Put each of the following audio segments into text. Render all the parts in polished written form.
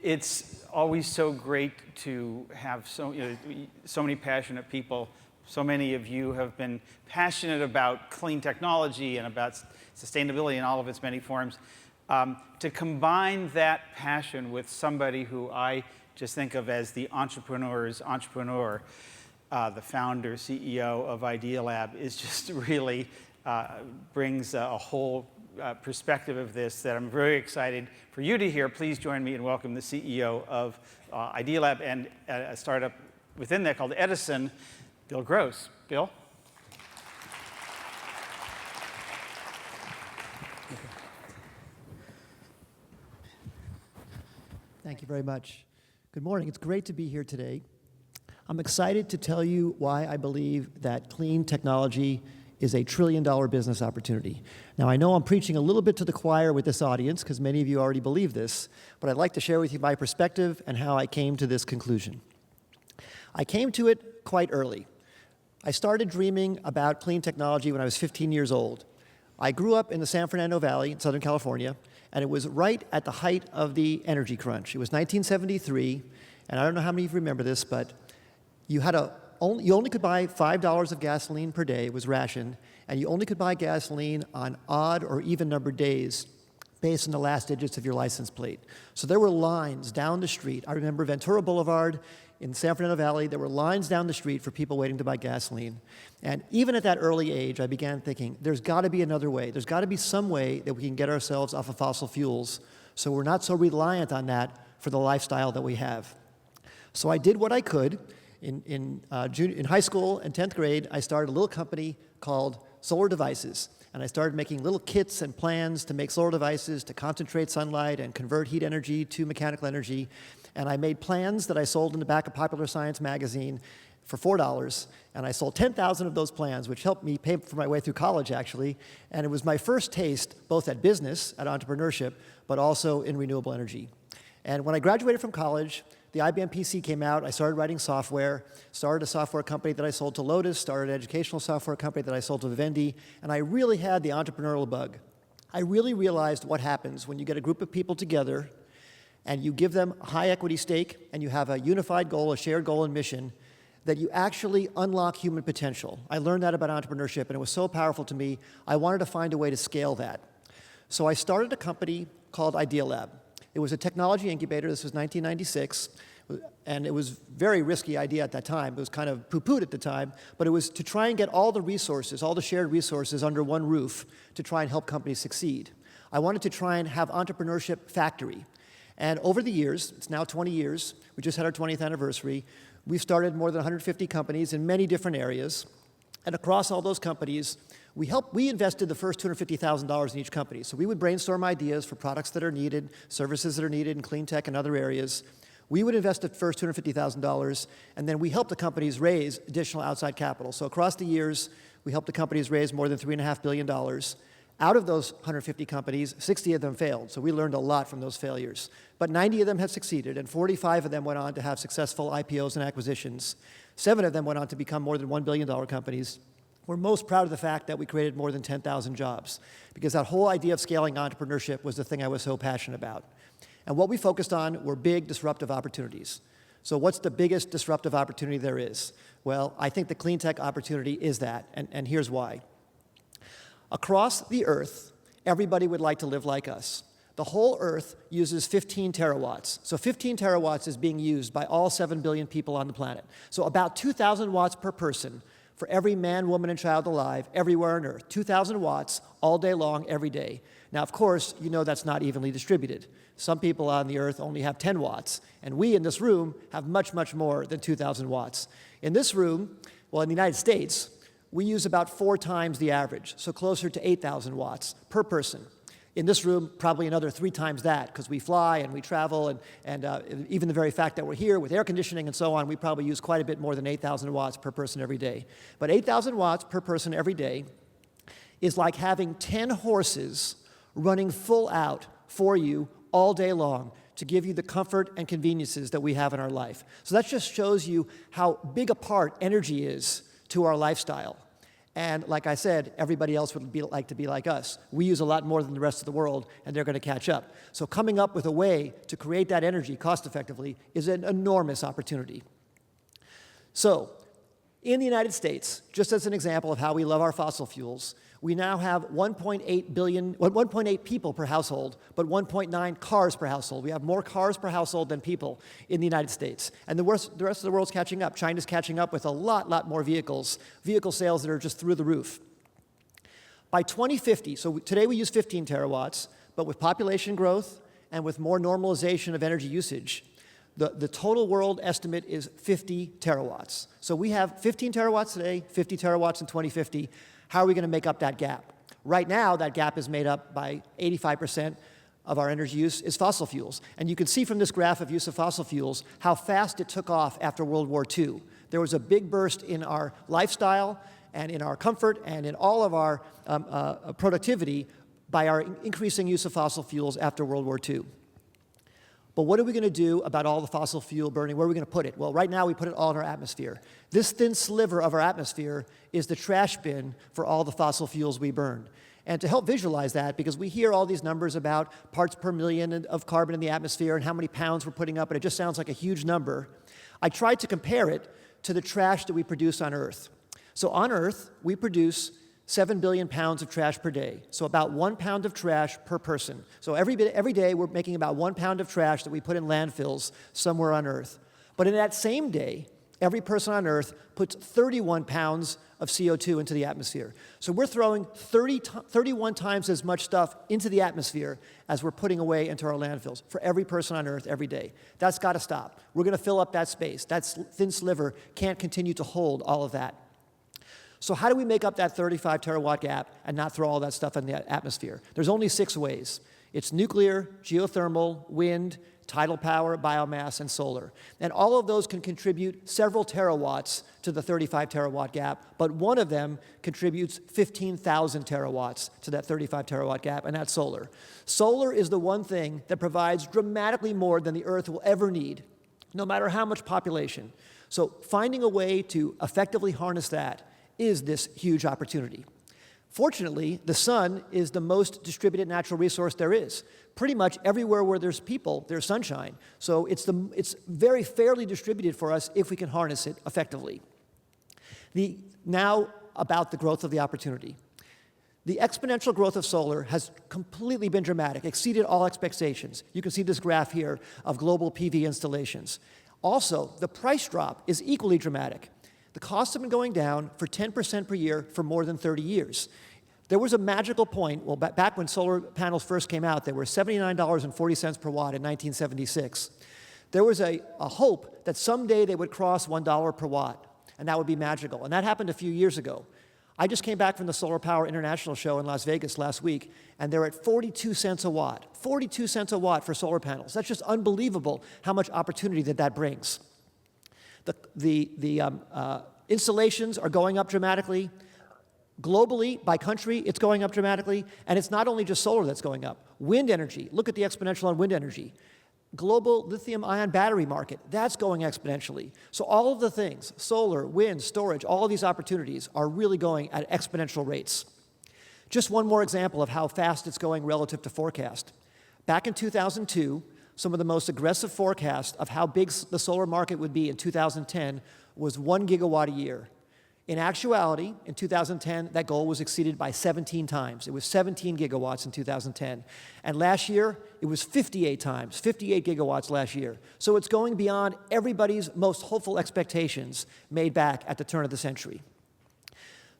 It's always so great to have so many passionate people. So many of you have been passionate about clean technology and about sustainability in all of its many forms. To combine that passion with somebody who I just think of as the entrepreneur's entrepreneur, the founder, CEO of Idea Lab, is just really brings a whole perspective of this that I'm very excited for you to hear. Please join me in welcome the CEO of Idea Lab and a startup within that called Edison, Bill Gross. Bill? Thank you very much. Good morning. It's great to be here today. I'm excited to tell you why I believe that clean technology is a trillion-dollar business opportunity. Now, I know I'm preaching a little bit to the choir with this audience because many of you already believe this, but I'd like to share with you my perspective and how I came to this conclusion. I came to it quite early. I started dreaming about clean technology when I was 15 years old. I grew up in the San Fernando Valley in Southern California, and it was right at the height of the energy crunch. It was 1973, and I don't know how many of you remember this, but you only could buy $5 of gasoline per day. It was rationed, and you only could buy gasoline on odd or even numbered days based on the last digits of your license plate. So there were lines down the street. I remember Ventura Boulevard in San Fernando Valley. There were lines down the street for people waiting to buy gasoline. And even at that early age, I began thinking, there's got to be another way. There's got to be some way that we can get ourselves off of fossil fuels so we're not so reliant on that for the lifestyle that we have. So I did what I could. In high school and 10th grade, I started a little company called Solar Devices. And I started making little kits and plans to make solar devices to concentrate sunlight and convert heat energy to mechanical energy. And I made plans that I sold in the back of Popular Science magazine for $4. And I sold 10,000 of those plans, which helped me pay for my way through college, actually. And it was my first taste, both at business, at entrepreneurship, but also in renewable energy. And when I graduated from college, the IBM PC came out. I started writing software, started a software company that I sold to Lotus, started an educational software company that I sold to Vivendi, and I really had the entrepreneurial bug. I really realized what happens when you get a group of people together and you give them a high equity stake and you have a unified goal, a shared goal and mission, that you actually unlock human potential. I learned that about entrepreneurship, and it was so powerful to me, I wanted to find a way to scale that. So I started a company called Idea Lab. It was a technology incubator. This was 1996, and it was a very risky idea at that time. It was kind of poo-pooed at the time, but it was to try and get all the resources, all the shared resources under one roof to try and help companies succeed. I wanted to try and have entrepreneurship factory. And over the years, it's now 20 years, we just had our 20th anniversary, we've started more than 150 companies in many different areas. And across all those companies, we invested the first $250,000 in each company. So we would brainstorm ideas for products that are needed, services that are needed in clean tech and other areas. We would invest the first $250,000, and then we helped the companies raise additional outside capital. So across the years, we helped the companies raise more than $3.5 billion. Out of those 150 companies, 60 of them failed. So we learned a lot from those failures. But 90 of them have succeeded, and 45 of them went on to have successful IPOs and acquisitions. 7 of them went on to become more than $1 billion companies. We're most proud of the fact that we created more than 10,000 jobs, because that whole idea of scaling entrepreneurship was the thing I was so passionate about. And what we focused on were big disruptive opportunities. So what's the biggest disruptive opportunity there is? Well, I think the clean tech opportunity is that, and here's why. Across the Earth, everybody would like to live like us. The whole Earth uses 15 terawatts. So 15 terawatts is being used by all 7 billion people on the planet. So about 2,000 watts per person for every man, woman, and child alive everywhere on Earth. 2,000 watts all day long, every day. Now, of course, you know that's not evenly distributed. Some people on the Earth only have 10 watts, and we in this room have much, much more than 2,000 watts. In this room, well, in the United States, we use about 4 times the average, so closer to 8,000 watts per person. In this room, probably another 3 times that, because we fly and we travel, and even the very fact that we're here with air conditioning and so on, we probably use quite a bit more than 8,000 watts per person every day. But 8,000 watts per person every day is like having 10 horses running full out for you all day long to give you the comfort and conveniences that we have in our life. So that just shows you how big a part energy is to our lifestyle. And like I said, everybody else would like to be like us. We use a lot more than the rest of the world, and they're going to catch up. So coming up with a way to create that energy cost effectively is an enormous opportunity. So in the United States, just as an example of how we love our fossil fuels, we now have 1.8 people per household, but 1.9 cars per household. We have more cars per household than people in the United States. And the rest of the world's catching up. China's catching up with a lot more vehicles, vehicle sales that are just through the roof. By 2050, so today we use 15 terawatts, but with population growth and with more normalization of energy usage, the total world estimate is 50 terawatts. So we have 15 terawatts today, 50 terawatts in 2050. How are we going to make up that gap? Right now, that gap is made up by 85% of our energy use is fossil fuels. And you can see from this graph of use of fossil fuels how fast it took off after World War II. There was a big burst in our lifestyle and in our comfort and in all of our productivity by our increasing use of fossil fuels after World War II. But what are we going to do about all the fossil fuel burning? Where are we going to put it? Well, right now we put it all in our atmosphere. This thin sliver of our atmosphere is the trash bin for all the fossil fuels we burn. And to help visualize that, because we hear all these numbers about parts per million of carbon in the atmosphere and how many pounds we're putting up, and it just sounds like a huge number, I tried to compare it to the trash that we produce on Earth. So on Earth, we produce 7 billion pounds of trash per day, so about 1 pound of trash per person. So every day we're making about 1 pound of trash that we put in landfills somewhere on Earth. But in that same day, every person on Earth puts 31 pounds of CO2 into the atmosphere. So we're throwing 31 times as much stuff into the atmosphere as we're putting away into our landfills for every person on Earth every day. That's got to stop. We're going to fill up that space. That thin sliver can't continue to hold all of that. So how do we make up that 35 terawatt gap and not throw all that stuff in the atmosphere? There's only 6 ways. It's nuclear, geothermal, wind, tidal power, biomass, and solar. And all of those can contribute several terawatts to the 35 terawatt gap, but one of them contributes 15,000 terawatts to that 35 terawatt gap, and that's solar. Solar is the one thing that provides dramatically more than the Earth will ever need, no matter how much population. So finding a way to effectively harness that is this huge opportunity. Fortunately, the sun is the most distributed natural resource there is. Pretty much everywhere where there's people, there's sunshine. So it's very fairly distributed for us if we can harness it effectively. Now about the growth of the opportunity. The exponential growth of solar has completely been dramatic, exceeded all expectations. You can see this graph here of global PV installations. Also, the price drop is equally dramatic. The costs have been going down for 10% per year for more than 30 years. There was a magical point, well, back when solar panels first came out, they were $79.40 per watt in 1976. There was a hope that someday they would cross $1 per watt, and that would be magical. And that happened a few years ago. I just came back from the Solar Power International show in Las Vegas last week, and they're at 42 cents a watt. 42 cents a watt for solar panels. That's just unbelievable how much opportunity that brings. The installations are going up dramatically. Globally, by country, it's going up dramatically. And it's not only just solar that's going up. Wind energy, look at the exponential on wind energy. Global lithium-ion battery market, that's going exponentially. So all of the things, solar, wind, storage, all of these opportunities are really going at exponential rates. Just one more example of how fast it's going relative to forecast. Back in 2002, some of the most aggressive forecasts of how big the solar market would be in 2010 was 1 gigawatt a year. In actuality, in 2010, that goal was exceeded by 17 times. It was 17 gigawatts in 2010. And last year, it was 58 times, 58 gigawatts last year. So it's going beyond everybody's most hopeful expectations made back at the turn of the century.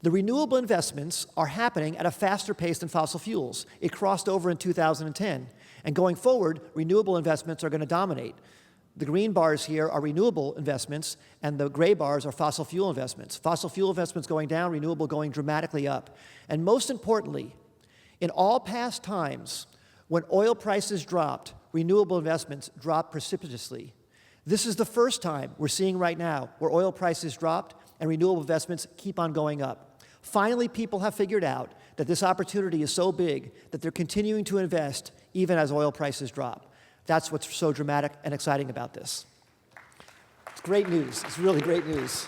The renewable investments are happening at a faster pace than fossil fuels. It crossed over in 2010. And going forward, renewable investments are going to dominate. The green bars here are renewable investments, and the gray bars are fossil fuel investments. Fossil fuel investments going down, renewable going dramatically up. And most importantly, in all past times, when oil prices dropped, renewable investments dropped precipitously. This is the first time we're seeing right now where oil prices dropped and renewable investments keep on going up. Finally, people have figured out that this opportunity is so big that they're continuing to invest even as oil prices drop. That's what's so dramatic and exciting about this. It's great news. It's really great news.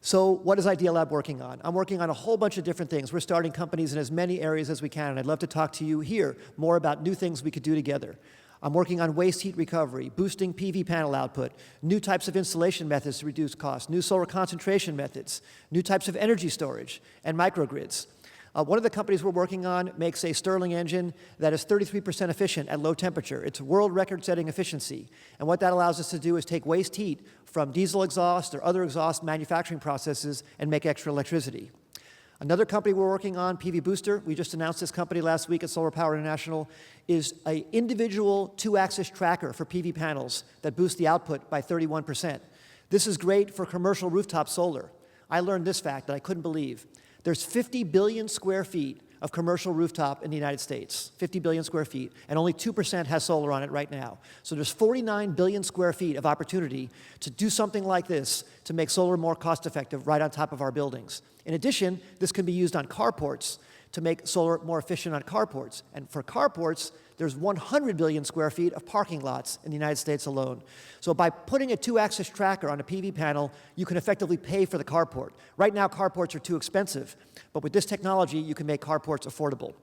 So what is Idea Lab working on? I'm working on a whole bunch of different things. We're starting companies in as many areas as we can, and I'd love to talk to you here more about new things we could do together. I'm working on waste heat recovery, boosting PV panel output, new types of installation methods to reduce costs, new solar concentration methods, new types of energy storage, and microgrids. One of the companies we're working on makes a Stirling engine that is 33% efficient at low temperature. It's world record-setting efficiency. And what that allows us to do is take waste heat from diesel exhaust or other exhaust manufacturing processes and make extra electricity. Another company we're working on, PV Booster, we just announced this company last week at Solar Power International, is an individual two-axis tracker for PV panels that boosts the output by 31%. This is great for commercial rooftop solar. I learned this fact that I couldn't believe. There's 50 billion square feet of commercial rooftop in the United States, 50 billion square feet, and only 2% has solar on it right now. So there's 49 billion square feet of opportunity to do something like this to make solar more cost-effective right on top of our buildings. In addition, this can be used on carports to make solar more efficient on carports. And for carports, there's 100 billion square feet of parking lots in the United States alone. So by putting a two-axis tracker on a PV panel, you can effectively pay for the carport. Right now, carports are too expensive, but with this technology, you can make carports affordable.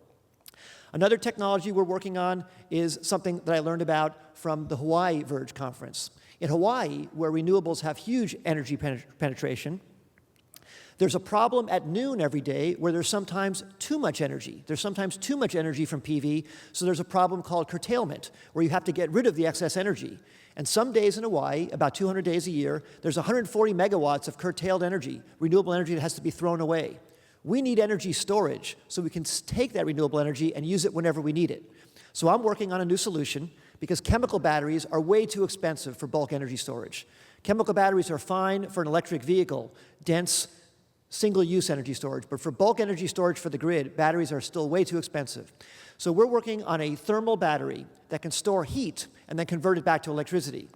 Another technology we're working on is something that I learned about from the Hawaii Verge conference. In Hawaii, where renewables have huge energy penetration, there's a problem at noon every day where there's sometimes too much energy. There's sometimes too much energy from PV, so there's a problem called curtailment, where you have to get rid of the excess energy. And some days in Hawaii, about 200 days a year, there's 140 megawatts of curtailed energy, renewable energy that has to be thrown away. We need energy storage so we can take that renewable energy and use it whenever we need it. So I'm working on a new solution because chemical batteries are way too expensive for bulk energy storage. Chemical batteries are fine for an electric vehicle, dense, single-use energy storage, but for bulk energy storage for the grid, batteries are still way too expensive. So we're working on a thermal battery that can store heat and then convert it back to electricity.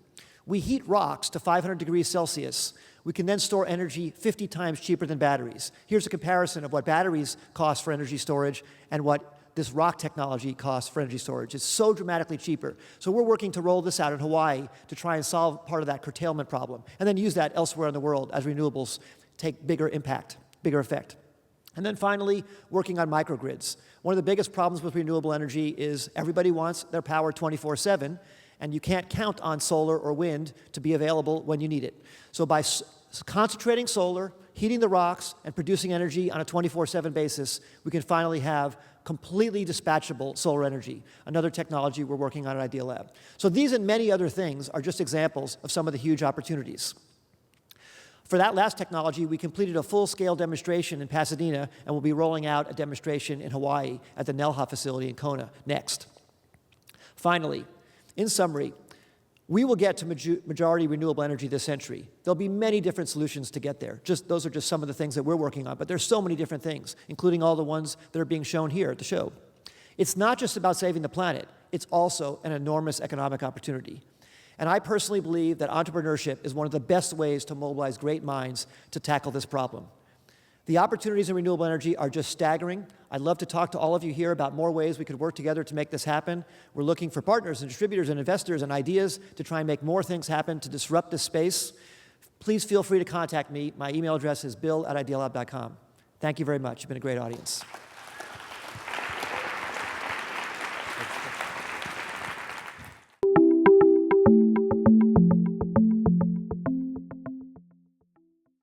We heat rocks to 500 degrees Celsius. We can then store energy 50 times cheaper than batteries. Here's a comparison of what batteries cost for energy storage and what this rock technology costs for energy storage. It's so dramatically cheaper. So we're working to roll this out in Hawaii to try and solve part of that curtailment problem, and then use that elsewhere in the world as renewables take bigger impact, bigger effect. And then finally, working on microgrids. One of the biggest problems with renewable energy is everybody wants their power 24/7, and you can't count on solar or wind to be available when you need it. So by concentrating solar, heating the rocks, and producing energy on a 24/7 basis, we can finally have completely dispatchable solar energy, another technology we're working on at Idea Lab. So these and many other things are just examples of some of the huge opportunities. For that last technology, we completed a full-scale demonstration in Pasadena, and we'll be rolling out a demonstration in Hawaii at the Nelha facility in Kona next. Finally, in summary, we will get to majority renewable energy this century. There'll be many different solutions to get there. Those are just some of the things that we're working on, but there's so many different things, including all the ones that are being shown here at the show. It's not just about saving the planet, it's also an enormous economic opportunity. And I personally believe that entrepreneurship is one of the best ways to mobilize great minds to tackle this problem. The opportunities in renewable energy are just staggering. I'd love to talk to all of you here about more ways we could work together to make this happen. We're looking for partners and distributors and investors and ideas to try and make more things happen to disrupt this space. Please feel free to contact me. My email address is bill@idealab.com. Thank you very much. You've been a great audience.